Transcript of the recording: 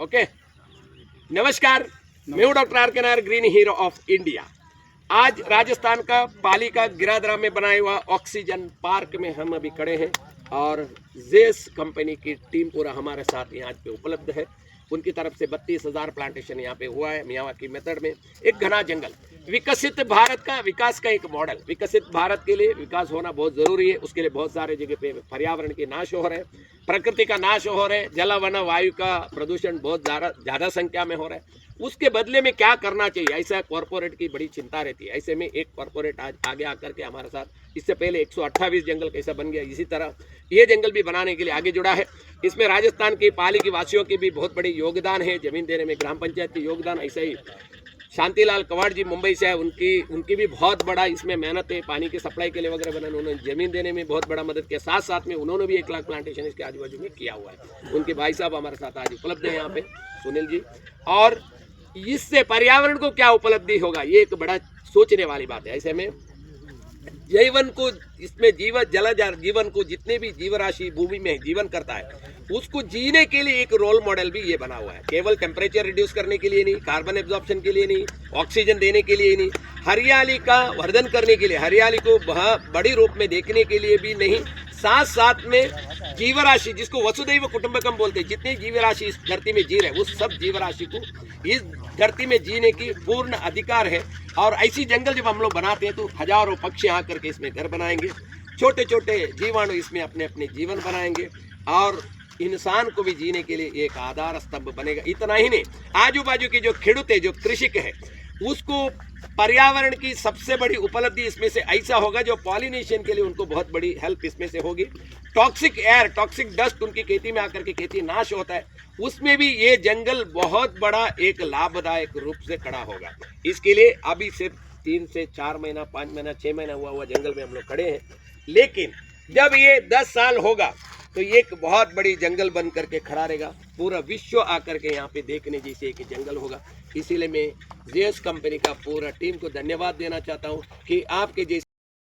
Okay, नमस्कार, मैं हूं डॉक्टर आर के Nair, green hero of India. आज राजस्थान का पाली का गिरादरा में बनाया हुआ ऑक्सीजन पार्क में हम अभी खड़े हैं और जेस कंपनी की टीम पूरा हमारे साथ यहाँ पे उपलब्ध है। उनकी तरफ से 32,000 प्लांटेशन यहाँ पे हुआ है मियावाकी मेथड में। एक घना जंगल, विकसित भारत का विकास का एक मॉडल। विकसित भारत के लिए विकास होना बहुत जरूरी है। उसके लिए बहुत सारे जगह पे पर्यावरण के नाश हो रहे हैं, प्रकृति का नाश हो रहा है, जल वन वायु का प्रदूषण बहुत ज़्यादा संख्या में हो रहा है। उसके बदले में क्या करना चाहिए, ऐसा कॉरपोरेट की बड़ी चिंता रहती है। ऐसे में एक कॉरपोरेट आज आगे आकर के हमारे साथ, इससे पहले 128 जंगल कैसा बन गया, इसी तरह ये जंगल भी बनाने के लिए आगे जुड़ा है। इसमें राजस्थान की पाली की वासियों की भी बहुत बड़ी योगदान है। जमीन देने में ग्राम पंचायत की योगदान, ऐसे ही शांतिलाल कवाड़ जी मुंबई से है, उनकी भी बहुत बड़ा इसमें मेहनत है। पानी की सप्लाई के लिए वगैरह बनाने, उन्होंने जमीन देने में बहुत बड़ा मदद किया। साथ साथ में उन्होंने भी 1 लाख प्लांटेशन इसके आजू बाजू में किया हुआ है। उनके भाई साहब हमारे साथ आज उपलब्ध है यहाँ पे, सुनील जी। और इससे पर्यावरण को क्या उपलब्धि होगा, ये एक बड़ा सोचने वाली बात है। ऐसे में जीवन को, इसमें जलचर जीवन को, जितने भी जीवराशि भूमि में जीवन करता है, उसको जीने के लिए एक रोल मॉडल भी ये बना हुआ है। केवल टेम्परेचर रिड्यूस करने के लिए नहीं, कार्बन एब्जॉर्प्शन के लिए नहीं, ऑक्सीजन देने के लिए नहीं, हरियाली का वर्धन करने के लिए, हरियाली को बड़ी रूप में देखने के लिए भी नहीं, साथ साथ में जीवराशि, जिसको वसुदैव कुटुंबकम बोलते हैं, जितनी जीवराशि इस धरती में जी रहे, उस सब जीवराशि को इस धरती में जीने की पूर्ण अधिकार है। और ऐसी जंगल जब हम लोग बनाते हैं तो हजारों पक्षी आकर के इसमें घर बनाएंगे, छोटे छोटे जीवाणु इसमें अपने अपने जीवन बनाएंगे और इंसान को भी जीने के लिए एक आधार स्तंभ बनेगा। इतना ही नहीं, आजू बाजू के जो खेडूत है, जो कृषक है, उसको पर्यावरण की सबसे बड़ी उपलब्धि इसमें से ऐसा होगा जो पॉलिनेशन के लिए उनको बहुत बड़ी हेल्प इसमें से होगी। टॉक्सिक एयर, टॉक्सिक डस्ट उनकी खेती में आकर के खेती नाश होता है, उसमें भी ये जंगल बहुत बड़ा एक लाभदायक रूप से खड़ा होगा। इसके लिए अभी सिर्फ 3 से 4 महीना, 5 महीना, 6 महीना हुआ जंगल में हम लोग खड़े हैं, लेकिन जब ये 10 साल होगा तो ये एक बहुत बड़ी जंगल बन करके खड़ा रहेगा। पूरा विश्व आकर के यहाँ पे देखने जैसे एक जंगल होगा। इसीलिए मैं जेस कंपनी का पूरा टीम को धन्यवाद देना चाहता हूँ कि आपके जैसे